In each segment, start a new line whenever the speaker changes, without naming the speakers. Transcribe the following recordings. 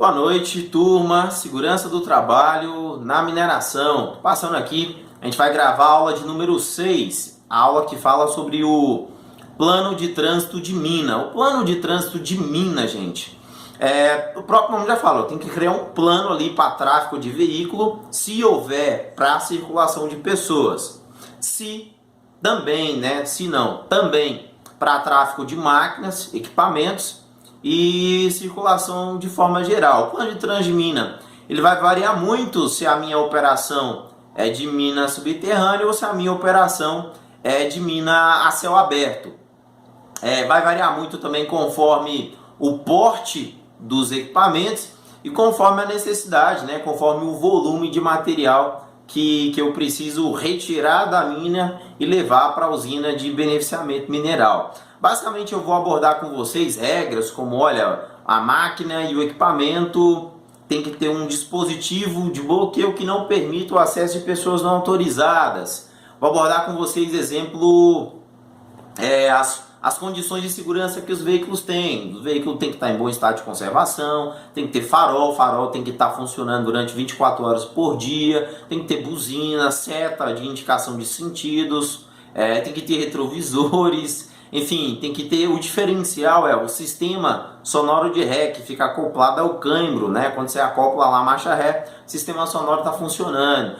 Boa noite, turma. Segurança do trabalho na mineração. Passando aqui, a gente vai gravar a aula de número 6, a aula que fala sobre o plano de trânsito de mina. O plano de trânsito de mina, gente, o próprio nome já fala, tem que criar um plano ali para tráfego de veículo, se houver para circulação de pessoas. Se também, se não, também para tráfego de máquinas, equipamentos e circulação de forma geral. O plano de trânsito de mina, ele vai variar muito se a minha operação é de mina subterrânea ou se a minha operação é de mina a céu aberto. Vai variar muito também conforme o porte dos equipamentos e conforme a necessidade, conforme o volume de material que eu preciso retirar da mina e levar para a usina de beneficiamento mineral. Basicamente eu vou abordar com vocês regras como, olha, a máquina e o equipamento tem que ter um dispositivo de bloqueio que não permita o acesso de pessoas não autorizadas. Vou abordar com vocês, exemplo, as condições de segurança que os veículos têm. O veículo tem que estar em bom estado de conservação, tem que ter farol, tem que estar funcionando durante 24 horas por dia, tem que ter buzina, seta de indicação de sentidos, tem que ter retrovisores, enfim, tem que ter o diferencial, o sistema sonoro de ré, que fica acoplado ao câimbro, quando você acopla lá a marcha ré, o sistema sonoro está funcionando.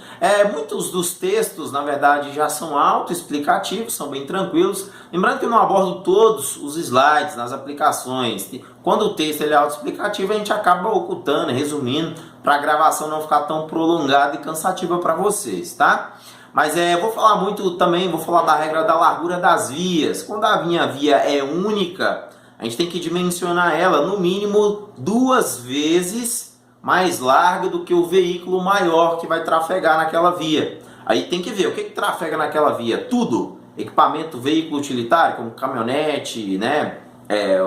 Muitos dos textos, na verdade, já são autoexplicativos, são bem tranquilos. Lembrando que eu não abordo todos os slides nas aplicações. Quando o texto é autoexplicativo, a gente acaba ocultando, resumindo, para a gravação não ficar tão prolongada e cansativa para vocês, tá? Mas vou falar muito também, vou falar da regra da largura das vias. Quando a minha via é única, a gente tem que dimensionar ela no mínimo 2 vezes mais larga do que o veículo maior que vai trafegar naquela via. Aí tem que ver o que trafega naquela via. Tudo, equipamento, veículo utilitário, como caminhonete,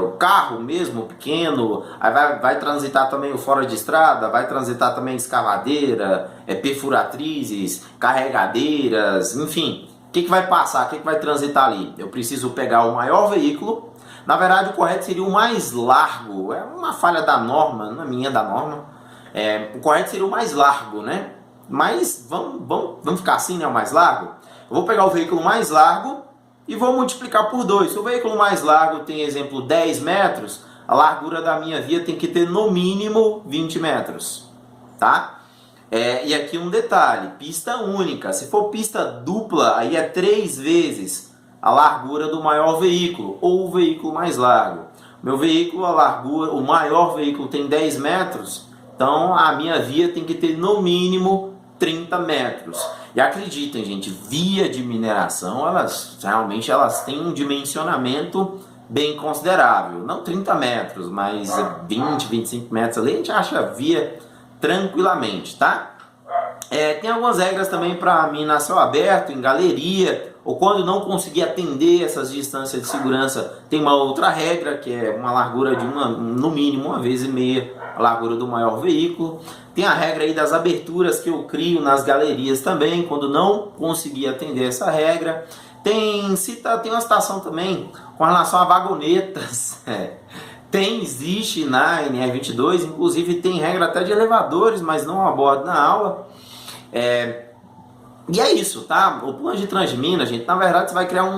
o carro mesmo, pequeno, aí vai transitar também o fora de estrada, vai transitar também escavadeira, perfuratrizes, carregadeiras, enfim. O que vai passar, o que vai transitar ali? Eu preciso pegar o maior veículo. Na verdade, o correto seria o mais largo. É uma falha da norma, não é minha, da norma. O correto seria o mais largo, Mas vamos ficar assim, o mais largo? Eu vou pegar o veículo mais largo e vou multiplicar por 2. Se o veículo mais largo tem, exemplo, 10 metros, a largura da minha via tem que ter no mínimo 20 metros, tá? E aqui um detalhe, pista única. Se for pista dupla, aí é 3 vezes a largura do maior veículo, ou o veículo mais largo. Meu veículo, o maior veículo tem 10 metros, então a minha via tem que ter no mínimo 30 metros. E acreditem, gente, via de mineração, elas têm um dimensionamento bem considerável. Não 30 metros, mas 20, 25 metros ali, a gente acha via tranquilamente, tá? Tem algumas regras também para mina a céu aberto, em galeria, ou quando não conseguir atender essas distâncias de segurança, tem uma outra regra, que é uma largura de no mínimo 1,5 vezes a largura do maior veículo. Tem a regra aí das aberturas que eu crio nas galerias também, quando não conseguir atender essa regra. Tem uma citação também com relação a vagonetas. Existe na NR22, inclusive tem regra até de elevadores, mas não abordo na aula. E é isso, tá? O plano de trânsito de mina, gente, na verdade você vai criar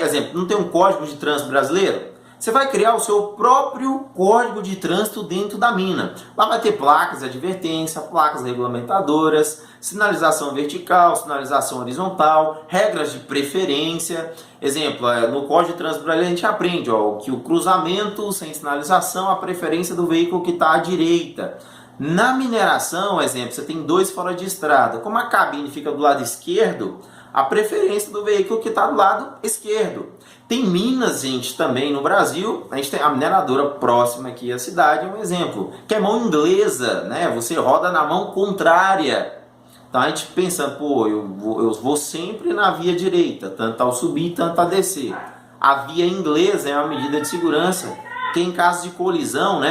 exemplo, não tem um código de trânsito brasileiro? Você vai criar o seu próprio código de trânsito dentro da mina. Lá vai ter placas de advertência, placas regulamentadoras, sinalização vertical, sinalização horizontal, regras de preferência. Exemplo, no código de trânsito brasileiro a gente aprende que o cruzamento sem sinalização, a preferência do veículo que está à direita. Na mineração, exemplo, você tem 2 fora de estrada. Como a cabine fica do lado esquerdo, a preferência do veículo que está do lado esquerdo. Tem minas, gente, também no Brasil. A gente tem a mineradora próxima aqui à cidade, um exemplo, que é mão inglesa, Você roda na mão contrária. Então a gente pensa, eu vou sempre na via direita, tanto ao subir, tanto a descer. A via inglesa é uma medida de segurança, que em caso de colisão,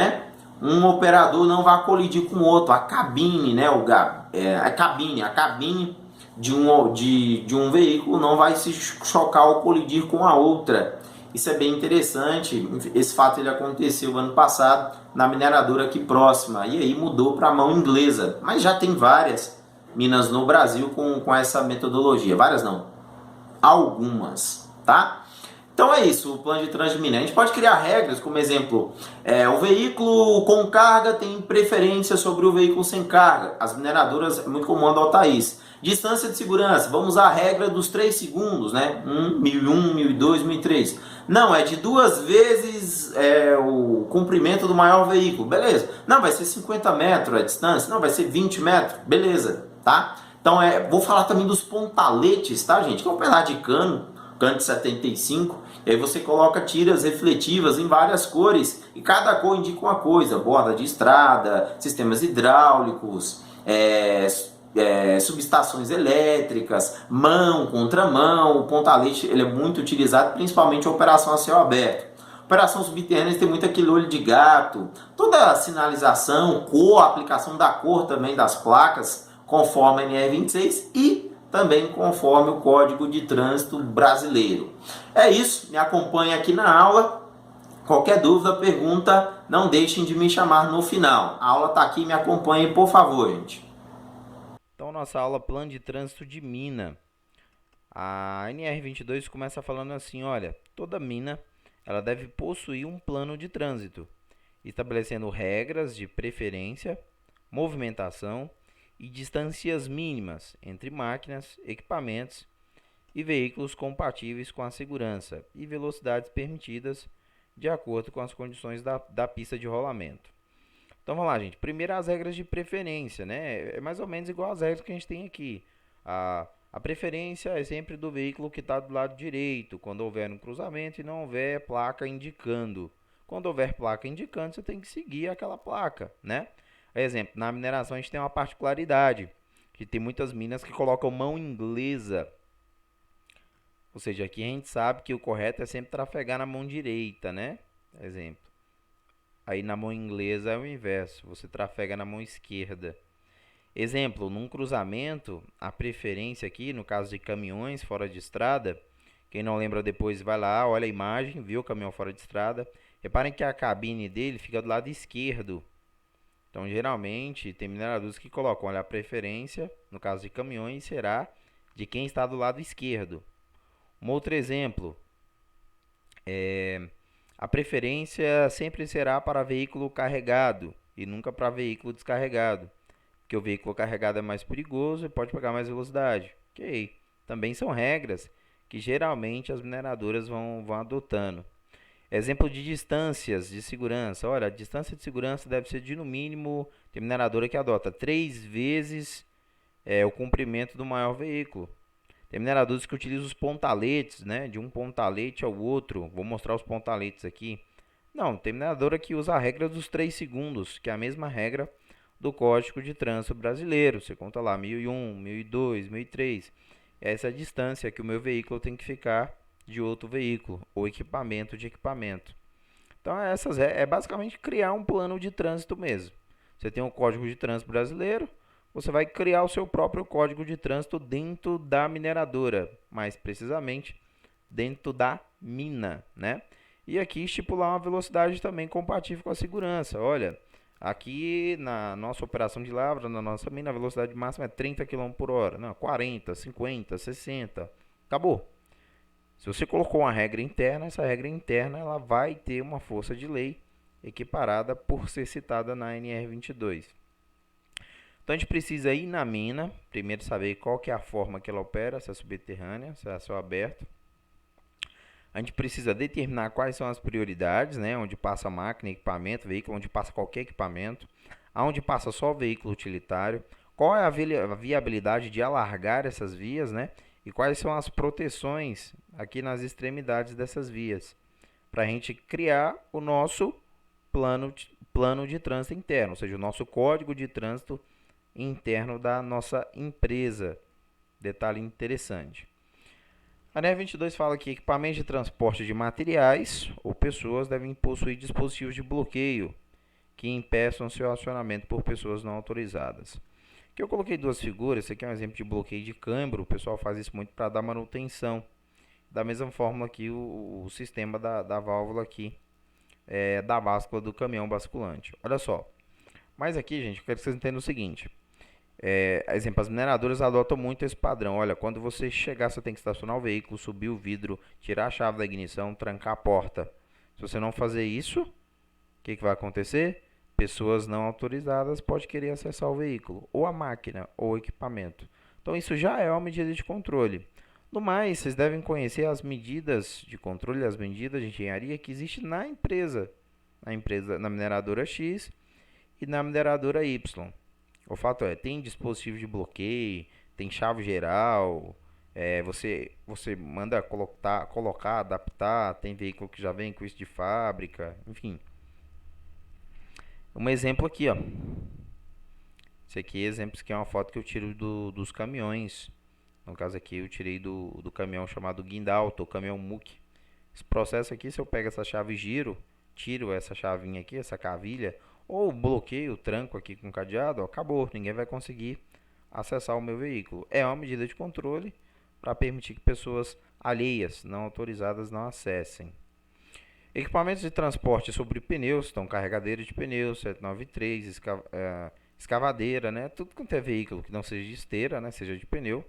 um operador não vai colidir com o outro. A cabine, a cabine de um veículo não vai se chocar ou colidir com a outra. Isso é bem interessante. Esse fato ele aconteceu ano passado na mineradora aqui próxima, e aí mudou para a mão inglesa. Mas já tem várias minas no Brasil com essa metodologia. Várias não, algumas, tá? Então é isso, o plano de trânsito de mina. A gente pode criar regras, como exemplo, o veículo com carga tem preferência sobre o veículo sem carga. As mineradoras, é muito comum adotar isso. Distância de segurança, vamos usar a regra dos 3 segundos, né? 1001, 1002, 1003. Não, é de 2 vezes o comprimento do maior veículo, beleza. Não, vai ser 50 metros a distância, não, vai ser 20 metros, beleza, tá? Então, vou falar também dos pontaletes, tá, gente? Que é um pedaço de cano de 75, e aí você coloca tiras refletivas em várias cores, e cada cor indica uma coisa: borda de estrada, sistemas hidráulicos, subestações elétricas, mão, contramão. O pontalete ele é muito utilizado principalmente em operação a céu aberto. Operação subterrânea tem muito aquele olho de gato, toda a sinalização, cor, a aplicação da cor também das placas, conforme a NR26 e também conforme o Código de Trânsito Brasileiro. É isso, me acompanhe aqui na aula. Qualquer dúvida, pergunta, não deixem de me chamar no final. A aula está aqui, me acompanhe, por favor, gente.
Então, nossa aula Plano de Trânsito de Mina. A NR22 começa falando assim, olha, toda mina ela deve possuir um plano de trânsito, estabelecendo regras de preferência, movimentação e distâncias mínimas entre máquinas, equipamentos e veículos compatíveis com a segurança e velocidades permitidas de acordo com as condições da pista de rolamento. Então vamos lá, gente. Primeiro as regras de preferência, né? É mais ou menos igual às regras que a gente tem aqui. A preferência é sempre do veículo que está do lado direito, quando houver um cruzamento e não houver placa indicando. Quando houver placa indicando, você tem que seguir aquela placa, né? Exemplo, na mineração a gente tem uma particularidade, que tem muitas minas que colocam mão inglesa. Ou seja, aqui a gente sabe que o correto é sempre trafegar na mão direita, né? Exemplo. Aí na mão inglesa é o inverso, você trafega na mão esquerda. Exemplo, num cruzamento, a preferência aqui, no caso de caminhões fora de estrada, quem não lembra depois vai lá, olha a imagem, viu o caminhão fora de estrada. Reparem que a cabine dele fica do lado esquerdo. Então, geralmente, tem mineradores que colocam, olha, a preferência, no caso de caminhões, será de quem está do lado esquerdo. Um outro exemplo, a preferência sempre será para veículo carregado e nunca para veículo descarregado, porque o veículo carregado é mais perigoso e pode pegar mais velocidade. Ok, também são regras que geralmente as mineradoras vão adotando. Exemplo de distâncias de segurança. Olha, a distância de segurança deve ser de no mínimo, tem mineradora que adota 3 vezes o comprimento do maior veículo. Tem mineradores que utilizam os pontaletes, né? De um pontalete ao outro. Vou mostrar os pontaletes aqui. Não, tem mineradora que usa a regra dos 3 segundos, que é a mesma regra do Código de Trânsito Brasileiro. Você conta lá 1001, 1002, 1003. Essa é a distância que o meu veículo tem que ficar de outro veículo, ou equipamento de equipamento. Então, é basicamente criar um plano de trânsito mesmo. Você tem o Código de Trânsito Brasileiro, você vai criar o seu próprio código de trânsito dentro da mineradora, mais precisamente dentro da mina, né? E aqui estipular uma velocidade também compatível com a segurança. Olha, aqui na nossa operação de lavra, na nossa mina, a velocidade máxima é 30 km por hora. Não, 40, 50, 60. Acabou. Se você colocou uma regra interna, essa regra interna ela vai ter uma força de lei equiparada por ser citada na NR22. Então a gente precisa ir na mina, primeiro saber qual que é a forma que ela opera, se é subterrânea, se é a céu aberto. A gente precisa determinar quais são as prioridades, né? Onde passa máquina, equipamento, veículo, onde passa qualquer equipamento, aonde passa só veículo utilitário, qual é a viabilidade de alargar essas vias, né? E quais são as proteções aqui nas extremidades dessas vias, para a gente criar o nosso plano de trânsito interno, ou seja, o nosso código de trânsito interno da nossa empresa. Detalhe interessante. A NR22 fala que equipamentos de transporte de materiais ou pessoas devem possuir dispositivos de bloqueio que impeçam seu acionamento por pessoas não autorizadas. Aqui eu coloquei duas figuras, esse aqui é um exemplo de bloqueio de câmbio, o pessoal faz isso muito para dar manutenção. Da mesma forma aqui o sistema da válvula aqui, da báscula do caminhão basculante. Olha só. Mas aqui, gente, eu quero que vocês entendam o seguinte. Exemplo, as mineradoras adotam muito esse padrão. Olha, quando você chegar, você tem que estacionar o veículo, subir o vidro, tirar a chave da ignição, trancar a porta. Se você não fazer isso, o que vai acontecer? Pessoas não autorizadas podem querer acessar o veículo, ou a máquina, ou o equipamento. Então, isso já é uma medida de controle. No mais, vocês devem conhecer as medidas de controle, as medidas de engenharia que existem na mineradora X e na mineradora Y. O fato é, tem dispositivo de bloqueio, tem chave geral, você manda colocar, adaptar, tem veículo que já vem com isso de fábrica, enfim. Um exemplo aqui, ó. Esse aqui é uma foto que eu tiro dos caminhões. No caso aqui eu tirei do caminhão chamado Guindalto, o caminhão Muc. Esse processo aqui, se eu pego essa chave e giro, tiro essa chavinha aqui, essa cavilha, ou bloqueio, tranco aqui com cadeado, ó, acabou, ninguém vai conseguir acessar o meu veículo. É uma medida de controle para permitir que pessoas alheias, não autorizadas, não acessem. Equipamentos de transporte sobre pneus, então carregadeira de pneus, 793, escavadeira, né? Tudo quanto é veículo que não seja de esteira, né? Seja de pneu.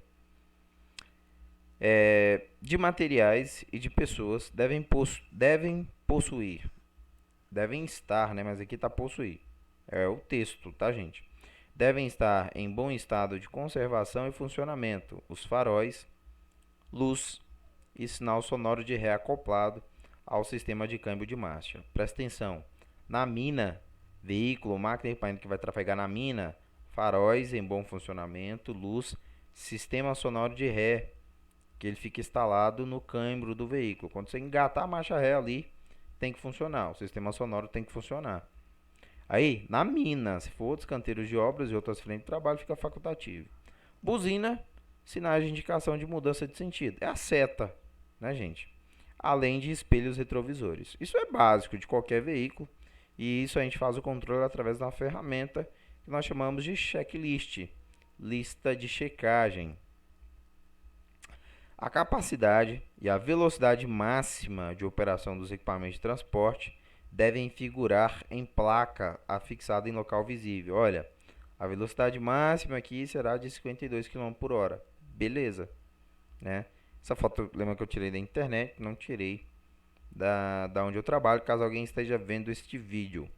De materiais e de pessoas devem possuir, devem estar, né? Mas aqui está possuir. É o texto, tá, gente? Devem estar em bom estado de conservação e funcionamento os faróis, luz e sinal sonoro de ré acoplado ao sistema de câmbio de marcha. Presta atenção. Na mina, veículo, máquina e equipamento que vai trafegar na mina, faróis em bom funcionamento, luz, sistema sonoro de ré, que ele fica instalado no câmbio do veículo. Quando você engatar a marcha ré ali, tem que funcionar, o sistema sonoro tem que funcionar. Aí, na mina, se for outros canteiros de obras e outras frentes de trabalho, fica facultativo. Buzina, sinais de indicação de mudança de sentido. É a seta, né, gente? Além de espelhos retrovisores. Isso é básico de qualquer veículo e isso a gente faz o controle através de uma ferramenta que nós chamamos de checklist, lista de checagem. A capacidade e a velocidade máxima de operação dos equipamentos de transporte devem figurar em placa afixada em local visível. Olha, a velocidade máxima aqui será de 52 km por hora. Beleza, né? Essa foto, lembra que eu tirei da internet, não tirei da onde eu trabalho, caso alguém esteja vendo este vídeo.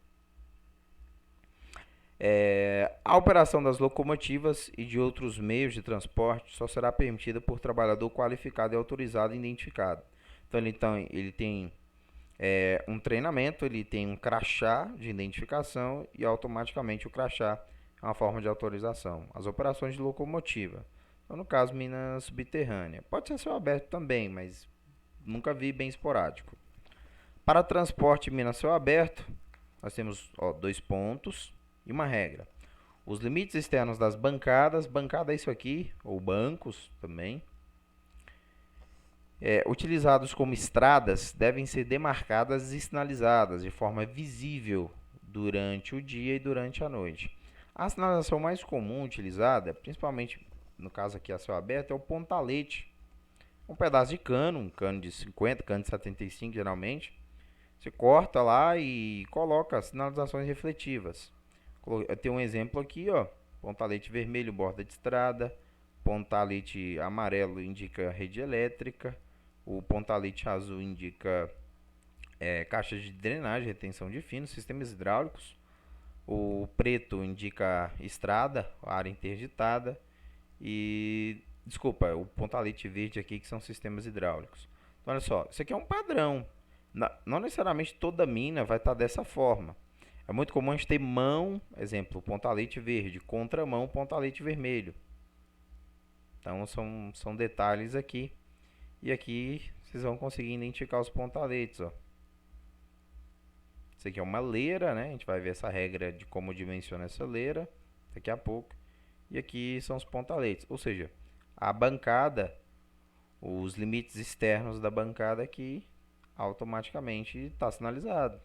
A operação das locomotivas e de outros meios de transporte só será permitida por trabalhador qualificado e autorizado e identificado. Então ele tem um treinamento, ele tem um crachá de identificação e automaticamente o crachá é uma forma de autorização. As operações de locomotiva, então, no caso mina subterrânea, pode ser a céu aberto também, mas nunca vi bem esporádico. Para transporte mina a céu aberto, nós temos 2 pontos e uma regra. Os limites externos das bancadas, bancada é isso aqui, ou bancos também, utilizados como estradas, devem ser demarcadas e sinalizadas de forma visível durante o dia e durante a noite. A sinalização mais comum utilizada, principalmente no caso aqui a céu aberto, é o pontalete. Um pedaço de cano, um cano de 50, cano de 75 geralmente. Você corta lá e coloca sinalizações refletivas. Eu tenho um exemplo aqui, ó. Pontalete vermelho, borda de estrada. Pontalete amarelo indica rede elétrica. O pontalete azul indica caixas de drenagem, retenção de fino, sistemas hidráulicos. O preto indica estrada, área interditada. E, desculpa, o pontalete verde aqui que são sistemas hidráulicos. Então, olha só, isso aqui é um padrão. Não necessariamente toda mina vai estar dessa forma. É muito comum a gente ter mão, exemplo, pontalete verde, contramão, pontalete vermelho. Então são detalhes aqui. E aqui vocês vão conseguir identificar os pontaletes, ó. Isso aqui é uma leira, né? A gente vai ver essa regra de como dimensiona essa leira daqui a pouco. E aqui são os pontaletes, ou seja, a bancada, os limites externos da bancada aqui automaticamente está sinalizado.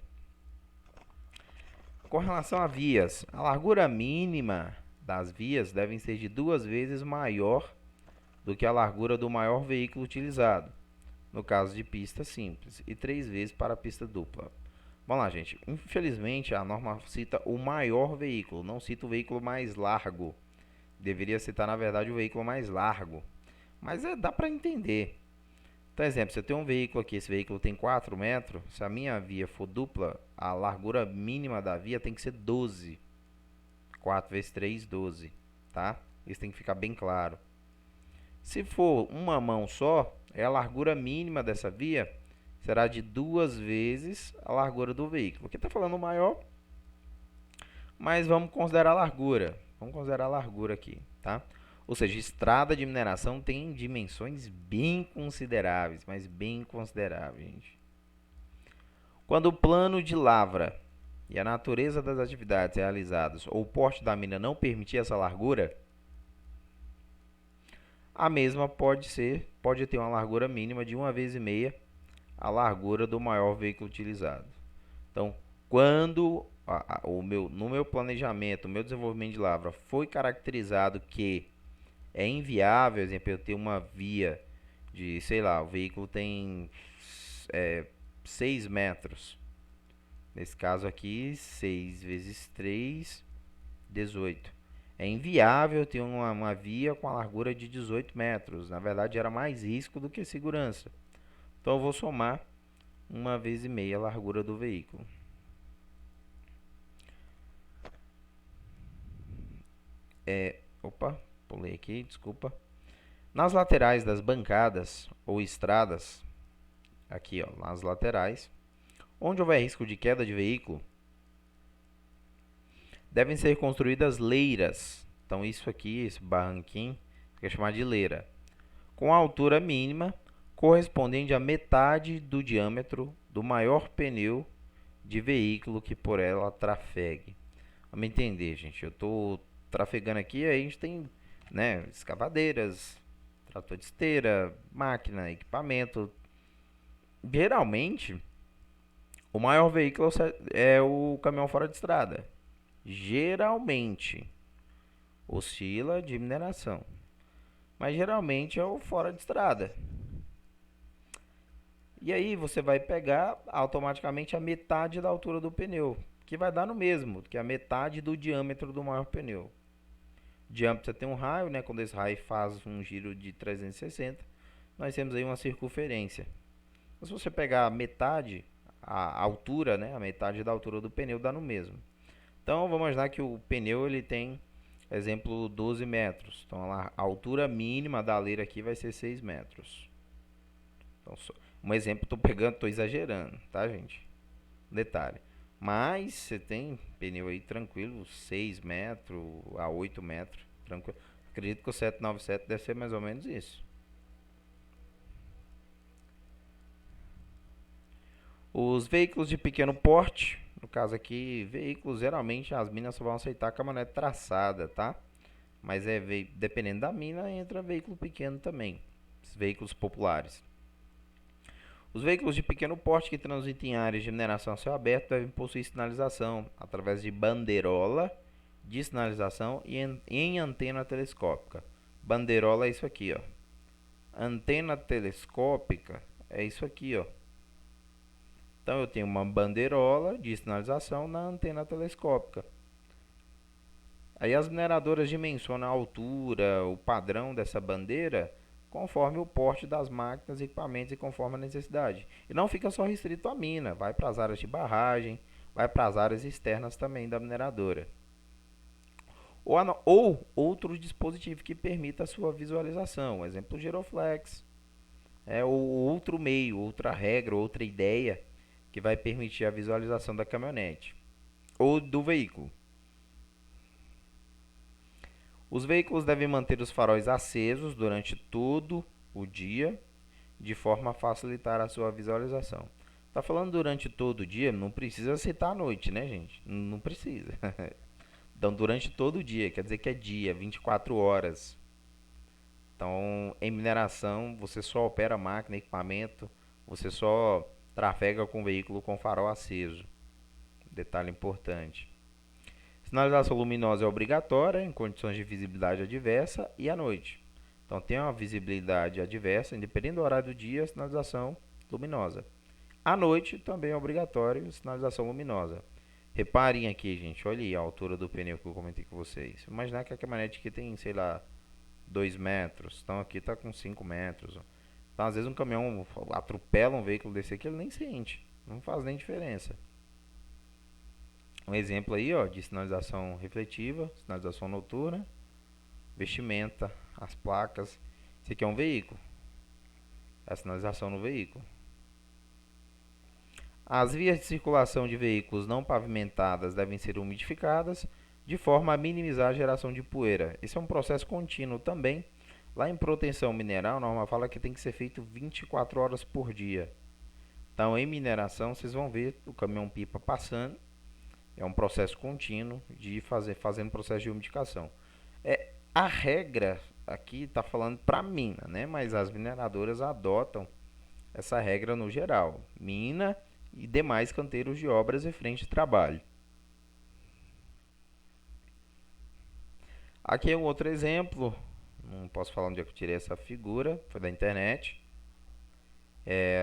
Com relação a vias, a largura mínima das vias devem ser de 2 vezes maior do que a largura do maior veículo utilizado. no caso de pista simples, e 3 vezes para pista dupla. Vamos lá, gente. Infelizmente, a norma cita o maior veículo, não cita o veículo mais largo. Deveria citar, na verdade, o veículo mais largo. Mas dá para entender. Então, exemplo, se eu tenho um veículo aqui, esse veículo tem 4 metros, se a minha via for dupla, a largura mínima da via tem que ser 12. 4 vezes 3, 12, tá? Isso tem que ficar bem claro. Se for uma mão só, a largura mínima dessa via será de 2 vezes a largura do veículo. Aqui está falando maior, mas vamos considerar a largura. Vamos considerar a largura aqui, tá? Ou seja, estrada de mineração tem dimensões bem consideráveis, mas bem consideráveis, gente. Quando o plano de lavra e a natureza das atividades realizadas ou o porte da mina não permitir essa largura, a mesma pode ter uma largura mínima de 1,5 vezes a largura do maior veículo utilizado. Então, quando no meu planejamento, o meu desenvolvimento de lavra foi caracterizado que é inviável, exemplo, eu ter uma via de, sei lá, o veículo tem 6 metros. Nesse caso aqui, 6 vezes 3, 18. É inviável ter uma via com a largura de 18 metros. Na verdade, era mais risco do que segurança. Então, eu vou somar 1,5 vezes a largura do veículo. Opa, pulei aqui, desculpa. Nas laterais das bancadas ou estradas, aqui ó, nas laterais, onde houver risco de queda de veículo, devem ser construídas leiras. Então isso aqui, esse barranquinho, fica chamado de leira, com a altura mínima correspondente à metade do diâmetro do maior pneu de veículo que por ela trafegue. Vamos entender, gente. Eu estou trafegando aqui, aí a gente tem, né, escavadeiras, trator de esteira, máquina, equipamento. Geralmente, o maior veículo é o caminhão fora de estrada. Geralmente, oscila de mineração, mas geralmente é o fora de estrada. E aí você vai pegar automaticamente a metade da altura do pneu, que vai dar no mesmo, que é a metade do diâmetro do maior pneu. Diâmetro você tem um raio, né? Quando esse raio faz um giro de 360, nós temos aí uma circunferência. Então, se você pegar a metade, a altura, né? A metade da altura do pneu dá no mesmo. Então vamos imaginar que o pneu ele tem, exemplo, 12 metros. Então a altura mínima da leira aqui vai ser 6 metros. Então, um exemplo, estou pegando, estou exagerando, tá, gente? Detalhe. Mas você tem pneu aí tranquilo, 6 metros a 8 metros, tranquilo. Acredito que o 797 deve ser mais ou menos isso. Os veículos de pequeno porte, no caso aqui, veículos, geralmente as minas só vão aceitar a caminhonete traçada, tá? Mas dependendo da mina, entra veículo pequeno também, esses veículos populares. Os veículos de pequeno porte que transitem em áreas de mineração a céu aberto devem possuir sinalização através de bandeirola de sinalização e em antena telescópica. Bandeirola é isso aqui, ó. Antena telescópica é isso aqui, ó. Então eu tenho uma bandeirola de sinalização na antena telescópica. Aí as mineradoras dimensionam a altura, o padrão dessa bandeira, conforme o porte das máquinas e equipamentos e conforme a necessidade. E não fica só restrito à mina, vai para as áreas de barragem, vai para as áreas externas também da mineradora. Ou outro dispositivo que permita a sua visualização, exemplo, o giroflex, ou outro meio, outra regra, outra ideia que vai permitir a visualização da caminhonete ou do veículo. Os veículos devem manter os faróis acesos durante todo o dia, de forma a facilitar a sua visualização. Tá falando durante todo o dia, não precisa citar a noite, né, gente? Não precisa. Então, durante todo o dia, quer dizer que é dia, 24 horas. Então, em mineração, você só opera máquina, equipamento, você só trafega com o veículo com farol aceso. Detalhe importante. Sinalização luminosa é obrigatória em condições de visibilidade adversa e à noite. Então tem uma visibilidade adversa, independente do horário do dia, sinalização luminosa. À noite também é obrigatório sinalização luminosa. Reparem aqui, gente, olha aí a altura do pneu que eu comentei com vocês. Imaginar que a caminhonete aqui tem, sei lá, 2 metros, então aqui está com 5 metros. Então às vezes um caminhão atropela um veículo desse aqui, ele nem sente, não faz nem diferença. Um exemplo aí, ó, de sinalização refletiva, sinalização noturna, vestimenta, as placas. Esse aqui é um veículo, é a sinalização no veículo. As vias de circulação de veículos não pavimentadas devem ser umidificadas de forma a minimizar a geração de poeira. Esse é um processo contínuo também. Lá em proteção mineral, a norma fala que tem que ser feito 24 horas por dia. Então, em mineração, vocês vão ver o caminhão-pipa passando. É um processo contínuo de fazendo processo de umidificação. A regra aqui está falando para mina, né? Mas as mineradoras adotam essa regra no geral. Mina e demais canteiros de obras e frente de trabalho. Aqui é um outro exemplo. Não posso falar onde é que eu tirei essa figura. Foi da internet.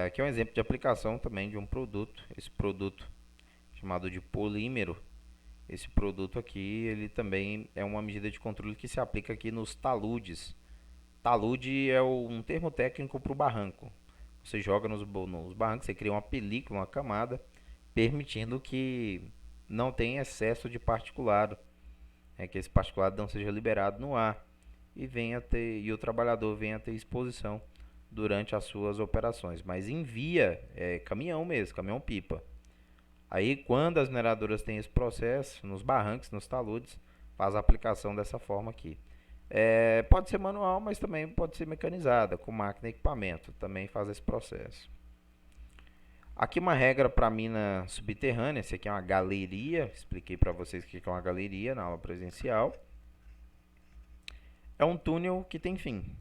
Aqui é um exemplo de aplicação também de um produto. Esse produto chamado de polímero. Esse produto aqui, ele também é uma medida de controle que se aplica aqui nos taludes. Talude é um termo técnico para o barranco. Você joga nos barrancos, você cria uma película, uma camada, permitindo que não tenha excesso de particulado, que esse particulado não seja liberado no ar e o trabalhador venha a ter exposição durante as suas operações. Mas em via, caminhão mesmo, caminhão-pipa. Aí, quando as mineradoras têm esse processo, nos barrancos, nos taludes, faz a aplicação dessa forma aqui. Pode ser manual, mas também pode ser mecanizada, com máquina e equipamento. Também faz esse processo. Aqui uma regra para mina subterrânea. Esse aqui é uma galeria. Expliquei para vocês o que é uma galeria na aula presencial. É um túnel que tem fim.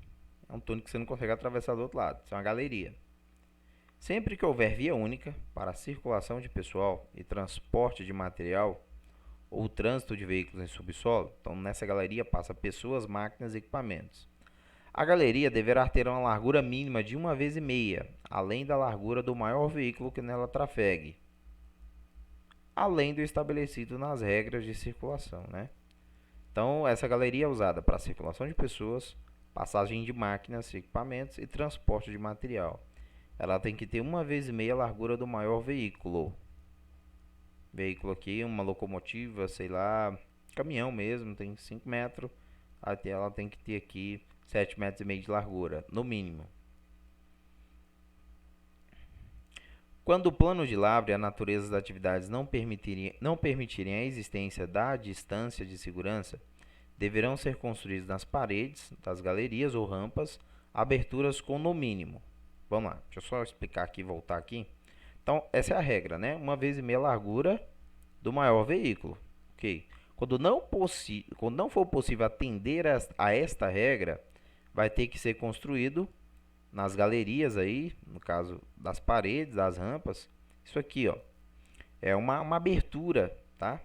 É um túnel que você não consegue atravessar do outro lado. Isso é uma galeria. Sempre que houver via única para a circulação de pessoal e transporte de material ou trânsito de veículos em subsolo, então nessa galeria passa pessoas, máquinas e equipamentos. A galeria deverá ter uma largura mínima de 1,5 vezes, além da largura do maior veículo que nela trafegue, além do estabelecido nas regras de circulação, né? Então essa galeria é usada para a circulação de pessoas, passagem de máquinas e equipamentos e transporte de material. Ela tem que ter 1,5 vezes a largura do maior veículo. Veículo aqui, uma locomotiva, sei lá, caminhão mesmo, tem 5 metros. Até ela tem que ter aqui 7,5 metros de largura, no mínimo. Quando o plano de lavra e a natureza das atividades não permitirem a existência da distância de segurança, deverão ser construídos nas paredes das galerias ou rampas aberturas com no mínimo. Vamos lá, deixa eu só explicar aqui, voltar aqui. Então, essa é a regra, né? 1,5 vezes a largura do maior veículo. Ok. Quando não for possível atender a esta regra, vai ter que ser construído nas galerias aí, no caso das paredes, das rampas. Isso aqui, ó, é uma abertura, tá?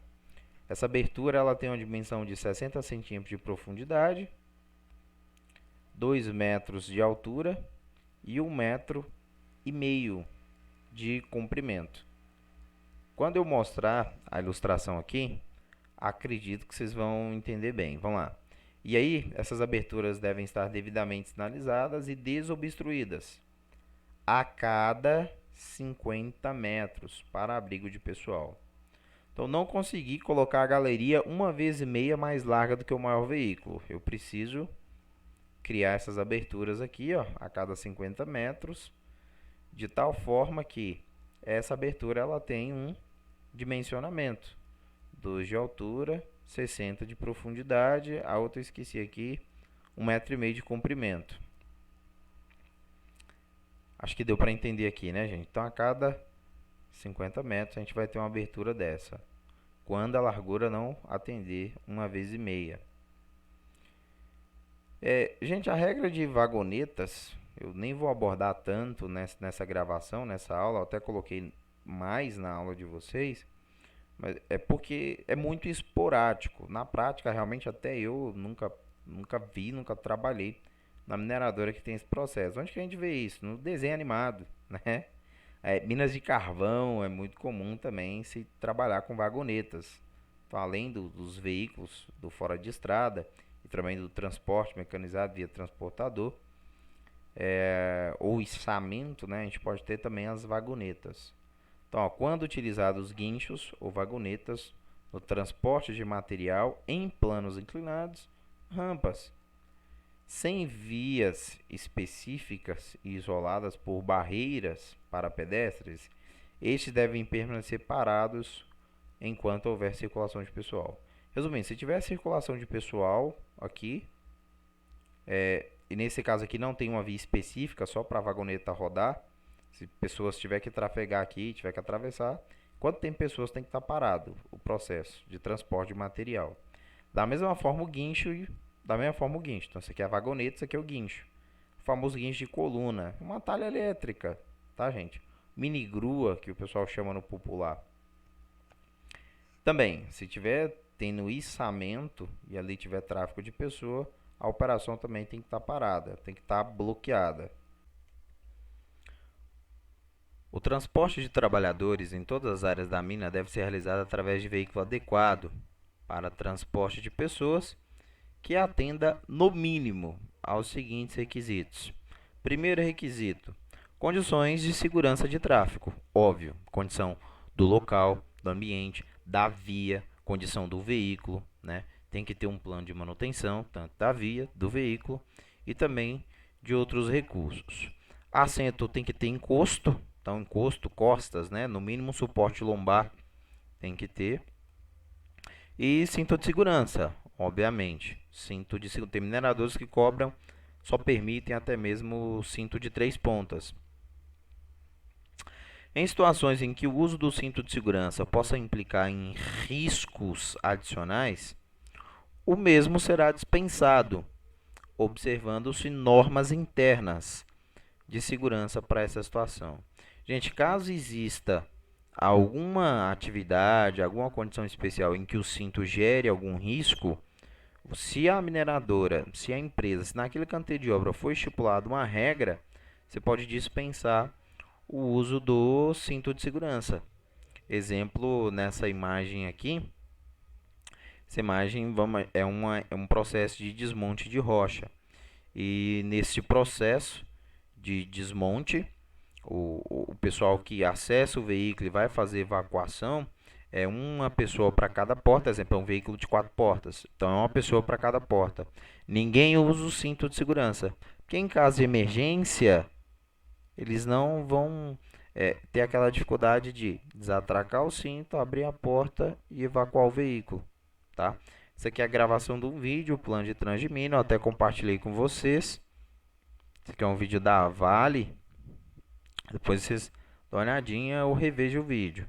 Essa abertura ela tem uma dimensão de 60 centímetros de profundidade, 2 metros de altura e 1,5 metro de comprimento. Quando eu mostrar a ilustração aqui, acredito que vocês vão entender bem. Vamos lá. E aí, essas aberturas devem estar devidamente sinalizadas e desobstruídas a cada 50 metros para abrigo de pessoal. Então, não consegui colocar a galeria 1,5 vezes mais larga do que o maior veículo. Eu preciso criar essas aberturas aqui, ó, a cada 50 metros, de tal forma que essa abertura ela tem um dimensionamento: 2 de altura, 60 de profundidade, a outra eu esqueci aqui, 1,5 metro de comprimento. Acho que deu para entender aqui, né, gente? Então, a cada 50 metros a gente vai ter uma abertura dessa, quando a largura não atender 1,5 vezes. Gente, a regra de vagonetas, eu nem vou abordar tanto nessa gravação, nessa aula, eu até coloquei mais na aula de vocês, mas é porque é muito esporádico. Na prática, realmente, até eu nunca vi, nunca trabalhei na mineradora que tem esse processo. Onde que a gente vê isso? No desenho animado, né? Minas de carvão é muito comum também se trabalhar com vagonetas. Então, além dos veículos do fora de estrada e também do transporte mecanizado via transportador, ou içamento, né, a gente pode ter também as vagonetas. Então, ó, quando utilizados guinchos ou vagonetas no transporte de material em planos inclinados, rampas, sem vias específicas e isoladas por barreiras para pedestres, estes devem permanecer parados enquanto houver circulação de pessoal. Resumindo, se tiver circulação de pessoal aqui, e nesse caso aqui não tem uma via específica só para a vagoneta rodar, se pessoas tiver que trafegar aqui, tiver que atravessar, quanto tempo pessoas tem que estar parado o processo de transporte de material. Da mesma forma o guincho, então isso aqui é a vagoneta, isso aqui é o guincho. O famoso guincho de coluna, uma talha elétrica, tá, gente? Mini grua, que o pessoal chama no popular. Também, se tiver tendo içamento e ali tiver tráfego de pessoa, a operação também tem que estar parada, tem que estar bloqueada. O transporte de trabalhadores em todas as áreas da mina deve ser realizado através de veículo adequado para transporte de pessoas que atenda, no mínimo, aos seguintes requisitos. Primeiro requisito: condições de segurança de tráfego. Óbvio, condição do local, do ambiente, da via, condição do veículo, né? Tem que ter um plano de manutenção, tanto da via, do veículo e também de outros recursos. Assento tem que ter encosto, então encosto, costas, né? No mínimo suporte lombar tem que ter. E cinto de segurança, obviamente. Cinto de segurança. Tem mineradores que cobram, só permitem até mesmo o cinto de 3 pontas. Em situações em que o uso do cinto de segurança possa implicar em riscos adicionais, o mesmo será dispensado, observando-se normas internas de segurança para essa situação. Gente, caso exista alguma atividade, alguma condição especial em que o cinto gere algum risco, se a mineradora, se a empresa, se naquele canteiro de obra for estipulada uma regra, você pode dispensar o uso do cinto de segurança. Exemplo, nessa imagem aqui, essa imagem é um processo de desmonte de rocha. E nesse processo de desmonte, o pessoal que acessa o veículo e vai fazer evacuação é uma pessoa para cada porta. Exemplo, é um veículo de 4 portas, então é uma pessoa para cada porta. Ninguém usa o cinto de segurança, porque em caso de emergência, eles não vão ter aquela dificuldade de desatracar o cinto, abrir a porta e evacuar o veículo, tá? Isso aqui é a gravação de um vídeo, o plano de Transmina, eu até compartilhei com vocês. Esse aqui é um vídeo da Vale. Depois vocês dão uma olhadinha ou revejam o vídeo.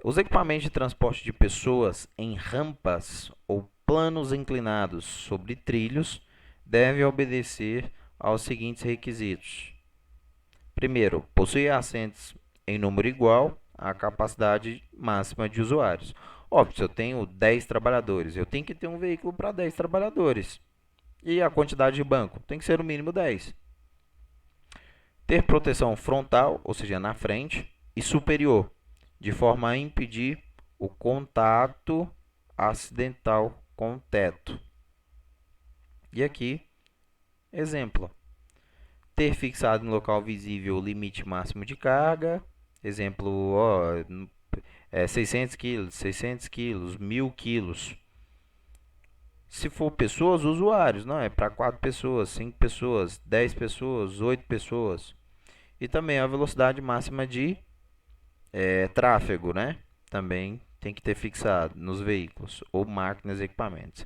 Os equipamentos de transporte de pessoas em rampas ou planos inclinados sobre trilhos devem obedecer aos seguintes requisitos. Primeiro, possuir assentos em número igual à capacidade máxima de usuários. Óbvio, se eu tenho 10 trabalhadores, eu tenho que ter um veículo para 10 trabalhadores. E a quantidade de banco tem que ser no mínimo 10. Ter proteção frontal, ou seja, na frente, e superior, de forma a impedir o contato acidental com o teto. E aqui, exemplo. Ter fixado no local visível o limite máximo de carga. Exemplo, 600 kg, 600 kg, 1000 kg. Se for pessoas, usuários, não é para 4 pessoas, 5 pessoas, 10 pessoas, 8 pessoas. E também a velocidade máxima de tráfego, né? Também tem que ter fixado nos veículos ou máquinas e equipamentos.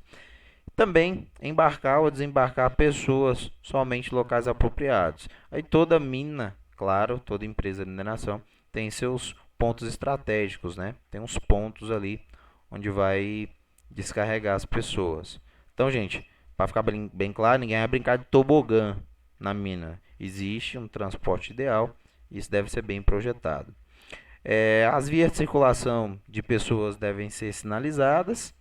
Também embarcar ou desembarcar pessoas somente em locais apropriados. Aí toda mina, claro, toda empresa de mineração tem seus pontos estratégicos, né? Tem uns pontos ali onde vai descarregar as pessoas. Então, gente, para ficar bem claro, ninguém vai brincar de tobogã na mina. Existe um transporte ideal e isso deve ser bem projetado. As vias de circulação de pessoas devem ser sinalizadas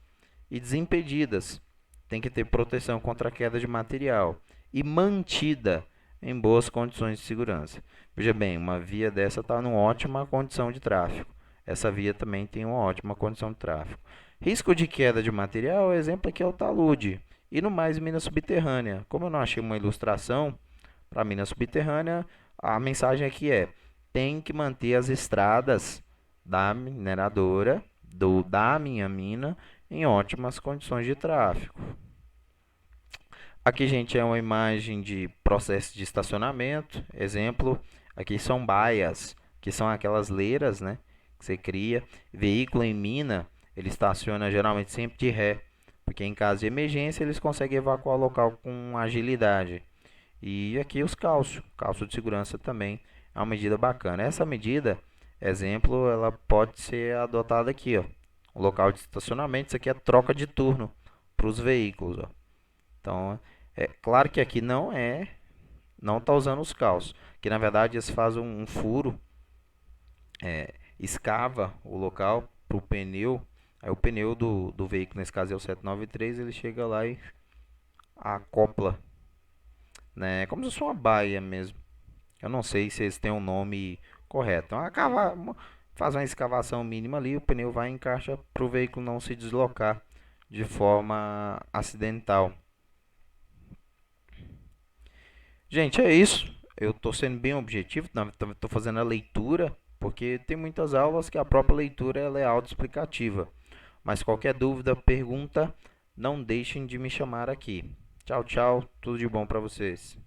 e desimpedidas. Tem que ter proteção contra a queda de material. e mantida em boas condições de segurança. Veja bem, uma via dessa está em ótima condição de tráfego. Essa via também tem uma ótima condição de tráfego. Risco de queda de material, o exemplo aqui é o talude. E no mais, mina subterrânea. Como eu não achei uma ilustração para mina subterrânea, a mensagem aqui é: tem que manter as estradas da mineradora, da minha mina, em ótimas condições de tráfego. Aqui, gente, é uma imagem de processo de estacionamento. Exemplo, aqui são baias, que são aquelas leiras, né, que você cria. Veículo em mina, ele estaciona geralmente sempre de ré, porque em caso de emergência eles conseguem evacuar o local com agilidade. E aqui os calço de segurança também é uma medida bacana. Essa medida, exemplo, ela pode ser adotada aqui, ó. O local de estacionamento, isso aqui é troca de turno para os veículos, ó. Então, é claro que aqui não está usando os calços, que na verdade eles fazem um furo, escava o local para o pneu, aí o pneu do veículo, nesse caso é o 793, ele chega lá e acopla, né, como se fosse uma baia mesmo. Eu não sei se eles têm um nome correto. Então, faz uma escavação mínima ali, o pneu vai e encaixa para o veículo não se deslocar de forma acidental. Gente, é isso. Eu estou sendo bem objetivo, estou fazendo a leitura, porque tem muitas aulas que a própria leitura ela é autoexplicativa. Mas qualquer dúvida, pergunta, não deixem de me chamar aqui. Tchau, tchau. Tudo de bom para vocês.